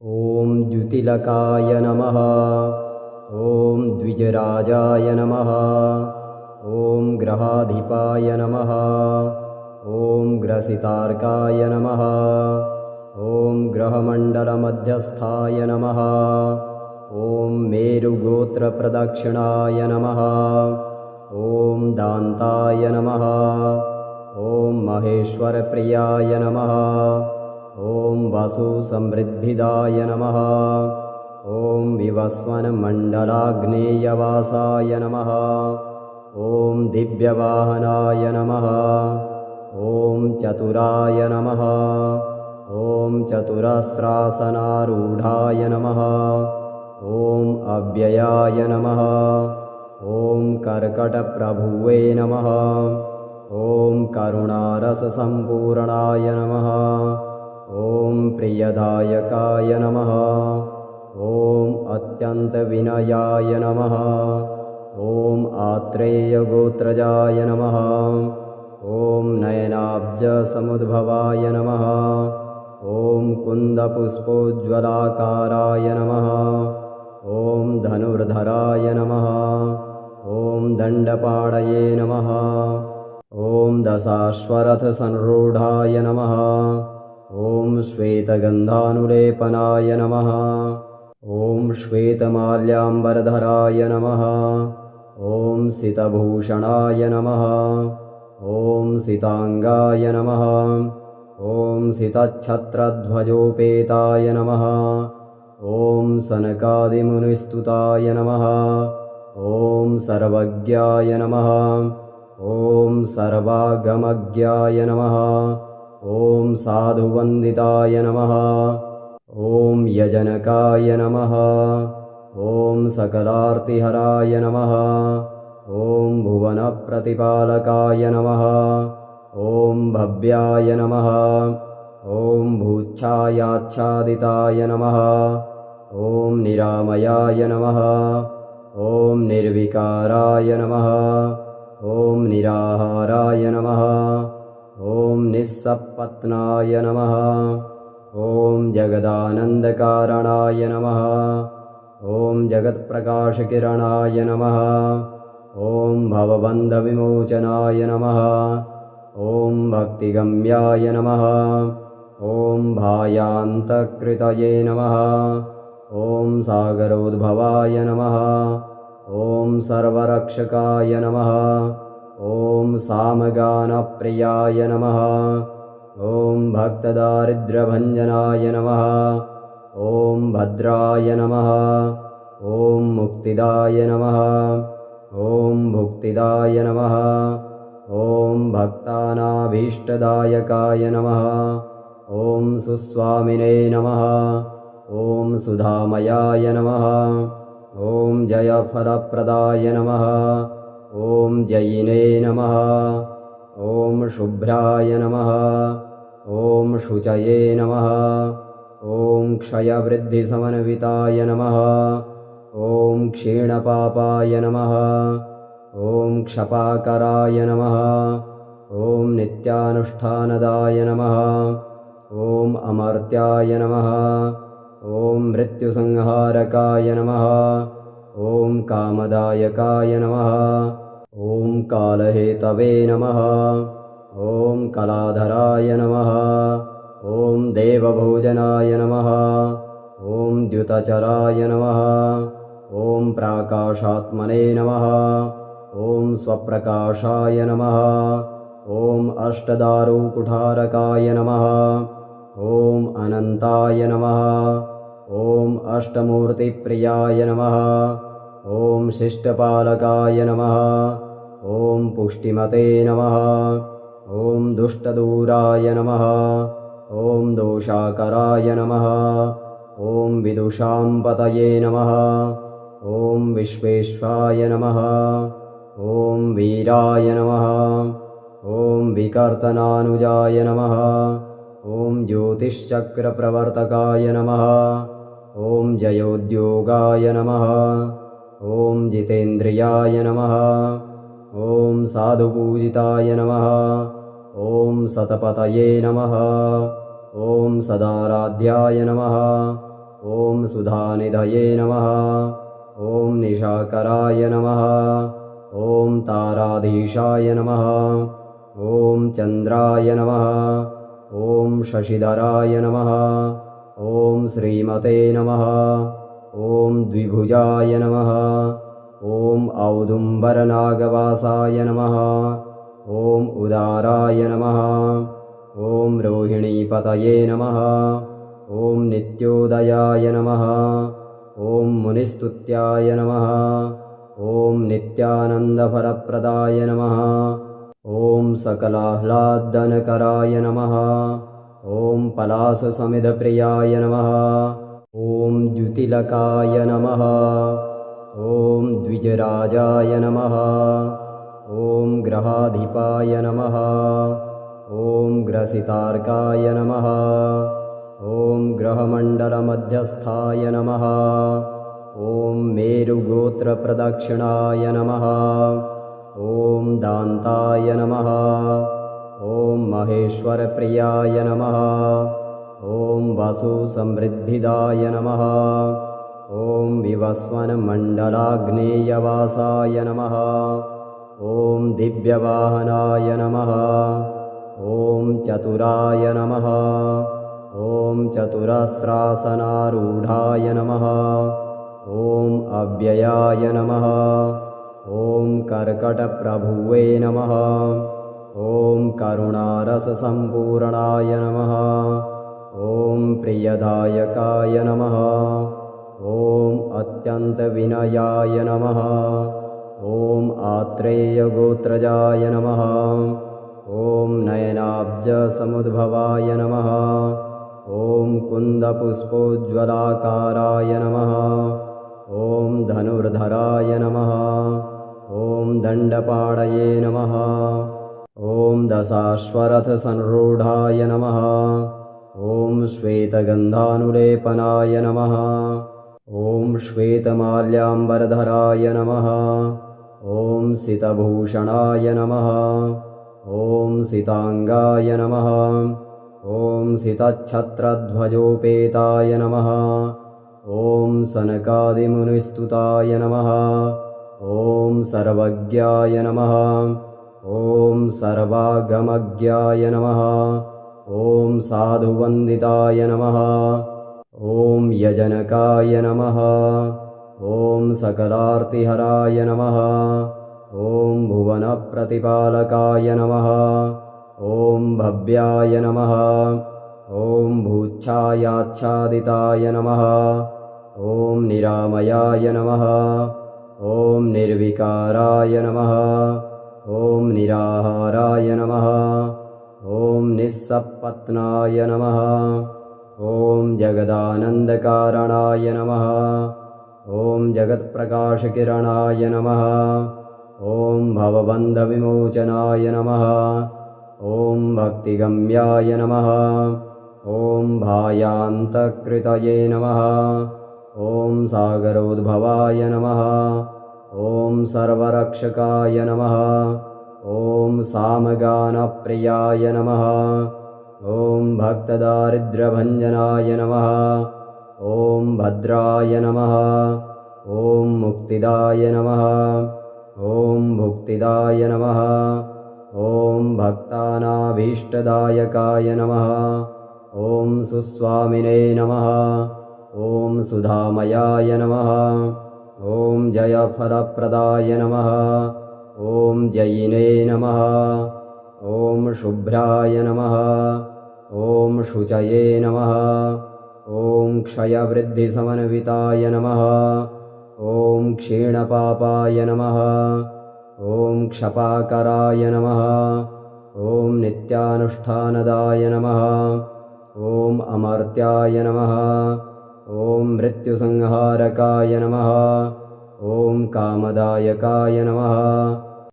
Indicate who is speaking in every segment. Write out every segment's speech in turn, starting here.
Speaker 1: ॐ द्युतिलकाय नमः। ॐ द्विजराजाय नमः। ॐ ग्रहाधिपाय नमः। ॐ ग्रसितार्काय नमः। ॐ ग्रहमण्डलमध्यस्थाय नमः। ॐ मेरुगोत्रप्रदक्षिणाय नमः। ॐ दान्ताय नमः। ॐ महेश्वरप्रियाय नमः। ॐ वसुसमृद्धिदाय नमः। ॐ विवस्वनमण्डलाग्नेयवासाय नमः। ॐ दिव्यवाहनाय नमः। ॐ चतुराय नमः। ॐ चतुरस्रासनारूढाय नमः। ॐ अव्ययाय नमः। ॐ कर्कटप्रभुवे नमः। ॐ करुणारससम्पूर्णाय नमः। ॐ प्रियदायकाय नमः। ॐ अत्यन्तविनयाय नमः। ॐ आत्रेयगोत्रजाय नमः। ॐ नयनाब्जसमुद्भवाय नमः। ॐ कुन्दपुष्पोज्ज्वलाकाराय नमः। ॐ धनुर्धराय नमः। ॐ दण्डपाणये नमः। ॐ दशाश्वरथसंरूढाय नमः। ॐ श्वेतगन्धानुलेपनाय नमः। ॐ श्वेतमाल्याम्बरधराय नमः। ॐ सितभूषणाय नमः। ॐ सिताङ्गाय नमः। ॐ सितच्छत्रध्वजोपेताय नमः। ॐ सनकादिमुनिस्तुताय नमः। ॐ सर्वज्ञाय नमः। ॐ सर्वागमज्ञाय नमः। ॐ साधुवन्दिताय नमः। ॐ यजनकाय नमः। ॐ सकलार्तिहराय नमः। ॐ भुवनप्रतिपालकाय नमः। ॐ भव्याय नमः। ॐ भूच्छायाच्छादिताय नमः। ॐ निरामयाय नमः। ॐ निर्विकाराय नमः। ॐ निराहाराय नमः। ॐ निःसपत्नाय नमः। ॐ जगदानन्दकारणाय नमः। ॐ जगत्प्रकाशकिरणाय नमः। ॐ भवबन्धविमोचनाय नमः। ॐ भक्तिगम्याय नमः। ॐ भायान्तकृतये नमः। ॐ सागरोद्भवाय नमः। ॐ सर्वरक्षकाय नमः। ॐ सामगानप्रियाय नमः। ॐ भक्तदारिद्र्यभञ्जनाय नमः। ॐ भद्राय नमः। ॐ मुक्तिदाय नमः। ॐ भुक्तिदाय नमः। ॐ भक्तानाभीष्टदायकाय नमः। ॐ सुस्वामिने नमः। ॐ सुधामयाय नमः। ॐ जयफलप्रदाय नमः। ॐ जयिने नमः। ॐ शुभ्राय नमः। ॐ शुचये नमः। ॐ क्षयवृद्धिसमन्विताय नमः। ॐ क्षीणपापाय नमः। ॐ क्षपाकराय नमः। ॐ नित्यानुष्ठानदाय नमः। ॐ अमर्त्याय नमः। ॐ मृत्युसंहारकाय नमः। ॐ कामदायकाय नमः। ॐ कालहेतवे नमः। ॐ कलाधराय नमः। ॐ देवभोजनाय नमः। ॐ द्युतचराय नमः। ॐ प्राकाशात्मने नमः। ॐ स्वप्रकाशाय नमः। ॐ अष्टदारुकुठारकाय नमः। ॐ अनन्ताय नमः। ॐ अष्टमूर्तिप्रियाय नमः। ॐ शिष्टपालकाय नमः। ॐ पुष्टिमते नमः। ॐ दुष्टदूराय नमः। ॐ दोषाकराय नमः। ॐ विदुषाम्पतये नमः। ॐ विश्वेश्वाय नमः। ॐ वीराय नमः। ॐ विकर्तनानुजाय नमः। ॐ ज्योतिश्चक्रप्रवर्तकाय नमः। ॐ जयोद्योगाय नमः। ॐ जितेन्द्रियाय नमः। ॐ साधुपूजिताय नमः। ॐ सतपतये नमः। ॐ सदाराध्याय नमः। ॐ सुधानिधये नमः। ॐ निशाकराय नमः। ॐ ताराधीशाय नमः। ॐ चन्द्राय नमः। ॐ शशिधराय नमः। ॐ श्रीमते नमः। ॐ द्विभुजाय नमः। ॐ औदुम्बरनागवासाय नमः। ॐ उदाराय नमः। ॐ रोहिणीपतये नमः। ॐ नित्योदयाय नमः। ॐ मुनिस्तुत्याय नमः। ॐ नित्यानन्दफलप्रदाय नमः। ॐ सकलाह्लादनकराय नमः। ॐ पलाससमिधप्रियाय नमः। ॐ द्युतिलकाय नमः। ॐ द्विजराजाय नमः। ॐ ग्रहाधिपाय नमः। ॐ ग्रसितार्काय नमः। ॐ ग्रहमण्डलमध्यस्थाय नमः। ॐ मेरुगोत्रप्रदक्षिणाय नमः। ॐ दान्ताय नमः। ॐ महेश्वरप्रियाय नमः। ॐ वसुसमृद्धिदाय नमः। ॐ विवस्वनमण्डलाग्नेयवासाय नमः। ॐ दिव्यवाहनाय नमः। ॐ चतुराय नमः। ॐ चतुरस्रासनारूढाय नमः। ॐ अव्ययाय नमः। ॐ कर्कटप्रभुवे नमः। ॐ करुणारससम्पूर्णाय नमः। ॐ प्रियदायकाय नमः। ॐ अत्यन्तविनयाय नमः। ॐ आत्रेयगोत्रजाय नमः। ॐ नयनाब्जसमुद्भवाय नमः। ॐ कुन्दपुष्पोज्ज्वलाकाराय नमः। ॐ धनुर्धराय नमः। ॐ दण्डपाणये नमः। ॐ दशाश्वरथसंरूढाय नमः। ॐ श्वेतगन्धानुलेपनाय नमः। ॐ श्वेतमाल्याम्बरधराय नमः। ॐ सितभूषणाय नमः। ॐ सिताङ्गाय नमः। ॐ सितच्छत्रध्वजोपेताय नमः। ॐ सनकादिमुनिस्तुताय नमः। ॐ सर्वज्ञाय नमः। ॐ सर्वागमज्ञाय नमः। ॐ साधुवन्दिताय नमः। ॐ यजनकाय नमः। ॐ सकलार्तिहराय नमः। ॐ भुवनप्रतिपालकाय नमः। ॐ भव्याय नमः। ॐ भूच्छायाच्छादिताय नमः। ॐ निरामयाय नमः। ॐ निर्विकाराय नमः। ॐ निराहाराय नमः। ॐ निःसपत्नाय नमः। ॐ जगदानन्दकारणाय नमः। ॐ जगत्प्रकाशकिरणाय नमः। ॐ भवबन्धविमोचनाय नमः। ॐ भक्तिगम्याय नमः। ॐ भायान्तकृतये नमः। ॐ सागरोद्भवाय नमः। ॐ सर्वरक्षकाय नमः। ॐ सामगानप्रियाय नमः। ॐ भक्तदारिद्र्यभञ्जनाय नमः। ॐ भद्राय नमः। ॐ मुक्तिदाय नमः। ॐ भुक्तिदाय नमः। ॐ भक्तानाभीष्टदायकाय नमः। ॐ सुस्वामिने नमः। ॐ सुधामयाय नमः। ॐ जयफलप्रदाय नमः। ॐ जयिने नमः। ॐ शुभ्राय नमः। ॐ शुचये नमः। ॐ क्षयवृद्धिसमन्विताय नमः। ॐ क्षीणपापाय नमः। ॐ क्षपाकराय नमः। ॐ नित्यानुष्ठानदाय नमः। ॐ अमर्त्याय नमः। ॐ मृत्युसंहारकाय नमः। ॐ कामदायकाय नमः।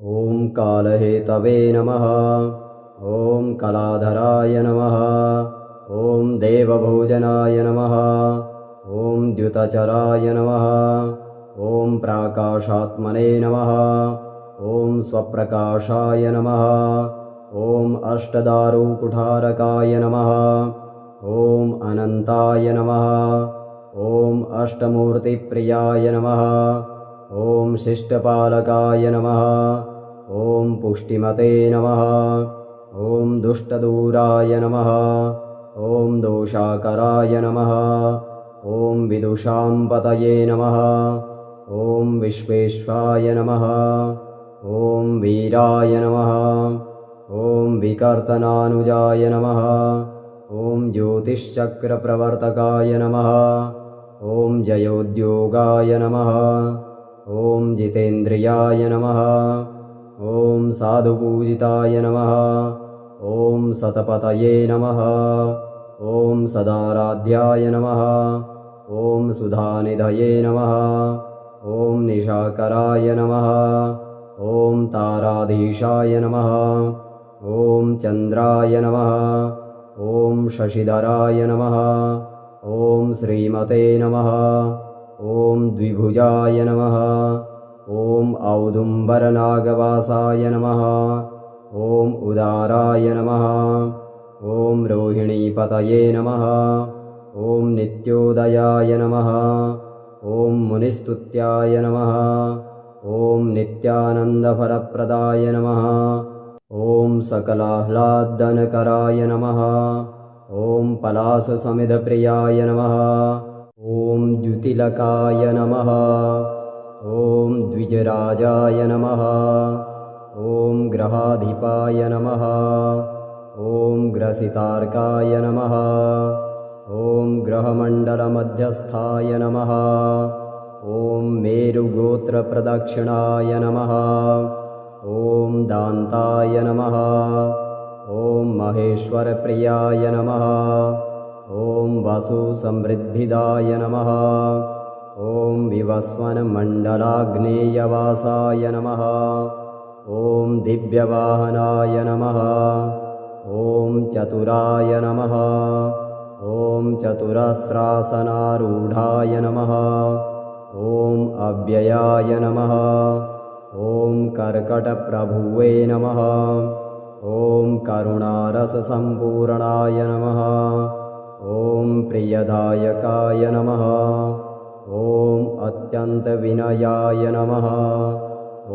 Speaker 1: ॐ कालहेतवे नमः। ॐ कलाधराय नमः। ॐ देवभोजनाय नमः। ॐ द्युतचराय नमः। ॐ प्राकाशात्मने नमः। ॐ स्वप्रकाशाय नमः। ॐ अष्टदारुकुठारकाय नमः। ॐ अनन्ताय नमः। ॐ अष्टमूर्तिप्रियाय नमः। ॐ शिष्टपालकाय नमः। ॐ पुष्टिमते नमः। ॐ दुष्टदूराय नमः। ॐ दोषाकराय नमः। ॐ विदुषां पतये नमः। ॐ विश्वेश्वाय नमः। ॐ वीराय नमः। ॐ विकर्तनानुजाय नमः। ॐ ज्योतिश्चक्रप्रवर्तकाय नमः। ॐ जयोद्योगाय नमः। ॐ जितेन्द्रियाय नमः। ॐ साधुपूजिताय नमः। ॐ सतपतये नमः। ॐ सदाराध्याय नमः। ॐ सुधानिधये नमः। ॐ निशाकराय नमः। ॐ ताराधीशाय नमः। ॐ चन्द्राय नमः। ॐ शशिधराय नमः। ॐ श्रीमते नमः। ॐ द्विभुजाय नमः। ॐ औदुम्बरनागवासाय नमः। ॐ उदाराय नमः। ॐ रोहिणीपतये नमः। ॐ नित्योदयाय नमः। ॐ मुनिस्तुत्याय नमः। ॐ नित्यानन्दफलप्रदाय नमः। ॐ सकलाह्लादनकराय नमः। ॐ पलाससमिधप्रियाय नमः। ॐ द्युतिलकाय नमः। ॐ द्विजराजाय नमः। ॐ ग्रहाधिपाय नमः। ॐ ग्रसितार्काय नमः। ॐ ग्रहमण्डलमध्यस्थाय नमः। ॐ मेरुगोत्रप्रदक्षिणाय नमः। ॐ दान्ताय नमः। ॐ महेश्वरप्रियाय नमः। ॐ वसुसमृद्धिदाय नमः। ॐ विवस्वनमण्डलाग्नेयवासाय नमः। ॐ दिव्यवाहनाय नमः। ॐ चतुराय नमः। ॐ चतुरस्रासनारूढाय नमः। ॐ अव्ययाय नमः। ॐ कर्कटप्रभुवे नमः। ॐ करुणारससम्पूर्णाय नमः। ॐ प्रियदायकाय नमः। ॐ अत्यन्तविनयाय नमः।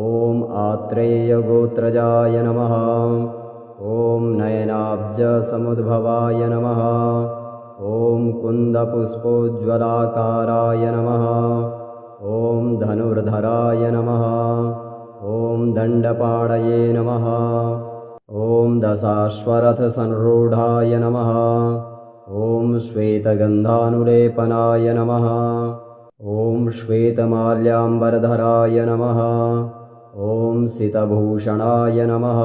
Speaker 1: ॐ आत्रेयगोत्रजाय नमः। ॐ नयनाब्जसमुद्भवाय नमः। ॐ कुन्दपुष्पोज्ज्वलाकाराय नमः। ॐ धनुर्धराय नमः। ॐ दण्डपाणये नमः। ॐ दशाश्वरथसंरूढाय नमः। ॐ श्वेतगन्धानुलेपनाय नमः। ॐ श्वेतमाल्याम्बरधराय नमः। ॐ सितभूषणाय नमः।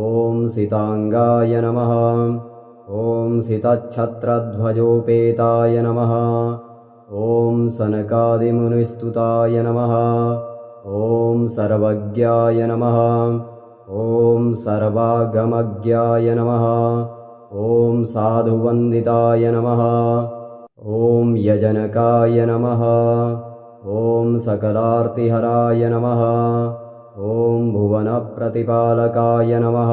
Speaker 1: ॐ सिताङ्गाय नमः। ॐ सितच्छत्रध्वजोपेताय नमः। ॐ सनकादिमुनिस्तुताय नमः। ॐ सर्वज्ञाय नमः। ॐ सर्वागमज्ञाय नमः। ॐ साधुवन्दिताय नमः। ॐ यजनकाय नमः। ॐ सकलार्तिहराय नमः। ॐ भुवनप्रतिपालकाय नमः।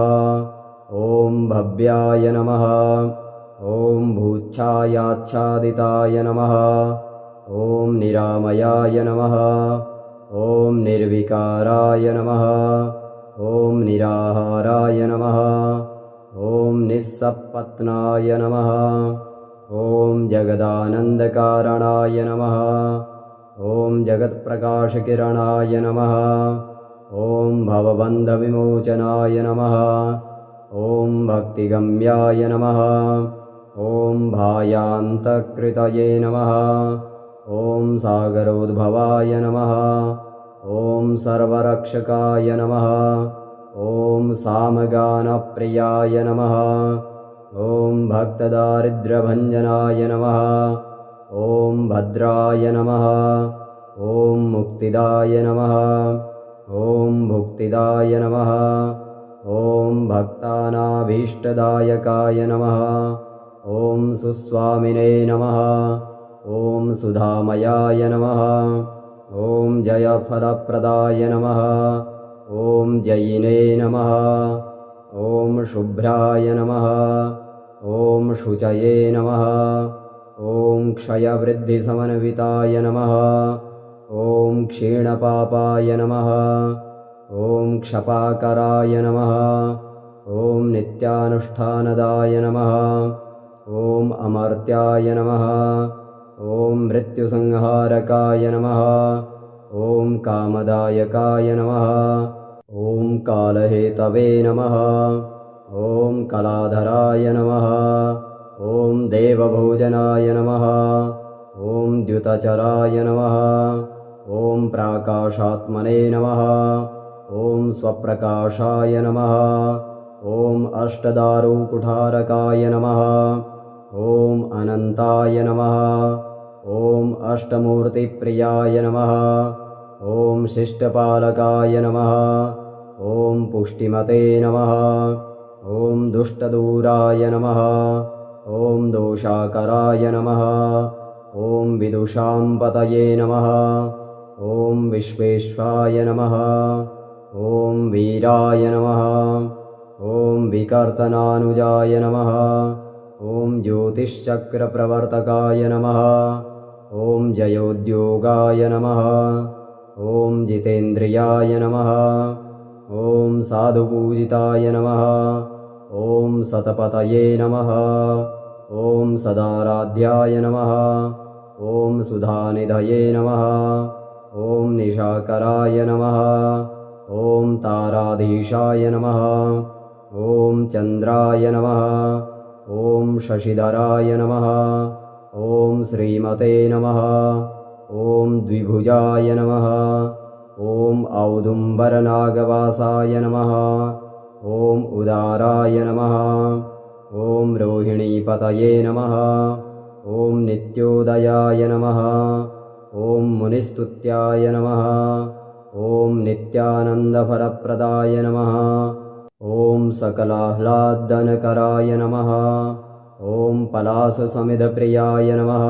Speaker 1: ॐ भव्याय नमः। ॐ भूच्छायाच्छादिताय नमः। ॐ निरामयाय नमः। ॐ निर्विकाराय नमः। ॐ निराहाराय नमः। ॐ निःसपत्नाय नमः। ॐ जगदानन्दकारणाय नमः। ॐ जगत्प्रकाशकिरणाय नमः। ॐ भवबन्धविमोचनाय नमः। ॐ भक्तिगम्याय नमः। ॐ भायान्तकृतये नमः। ॐ सागरोद्भवाय नमः। ॐ सर्वरक्षकाय नमः। ॐ सामगानप्रियाय नमः। ॐ भक्तदारिद्र्यभञ्जनाय नमः। ॐ भद्राय नमः। ॐ मुक्तिदाय नमः। ॐ भुक्तिदाय नमः। ॐ भक्तानाभीष्टदायकाय नमः। ॐ सुस्वामिने नमः। ॐ सुधामयाय नमः। ॐ जयफलप्रदाय नमः। ॐ जयिने नमः। ॐ शुभ्राय नमः। ॐ शुचये नमः। ॐ क्षयवृद्धिसमन्विताय नमः। ॐ क्षीणपापाय नमः। ॐ क्षपाकराय नमः। ॐ नित्यानुष्ठानदाय नमः। ॐ अमर्त्याय नमः। ॐ मृत्युसंहारकाय नमः। ॐ कामदायकाय नमः। ॐ कालहेतवे नमः। ॐ कलाधराय नमः। ॐ देवभोजनाय नमः। ॐ द्युतचराय नमः। ॐ प्राकाशात्मने नमः। ॐ स्वप्रकाशाय नमः। ॐ अष्टदारुकुठारकाय नमः। ॐ अनन्ताय नमः। ॐ अष्टमूर्तिप्रियाय नमः। ॐ शिष्टपालकाय नमः। ॐ पुष्टिमते नमः। ॐ दुष्टदूराय नमः। ॐ दोषाकराय नमः। ॐ विदुषां पतये नमः। ॐ विश्वेश्वाय नमः। ॐ वीराय नमः। ॐ विकर्तनानुजाय नमः। ॐ ज्योतिश्चक्रप्रवर्तकाय नमः। ॐ जयोद्योगाय नमः। ॐ जितेन्द्रियाय नमः। ॐ साधुपूजिताय नमः। ॐ सतपतये नमः। ॐ सदाराध्याय नमः। ॐ सुधानिधये नमः। ॐ निशाकराय नमः। ॐ ताराधीशाय नमः। ॐ चन्द्राय नमः। ॐ शशिधराय नमः। ॐ श्रीमते नमः। ॐ द्विभुजाय नमः। ॐ औदुम्बरनागवासाय नमः। ॐ उदाराय नमः। ॐ रोहिणीपतये नमः। ॐ नित्योदयाय नमः। ॐ मुनिस्तुत्याय नमः। ॐ नित्यानन्दफलप्रदाय नमः। ॐ सकलाह्लादनकराय नमः। ॐ पलाससमिधप्रियाय नमः।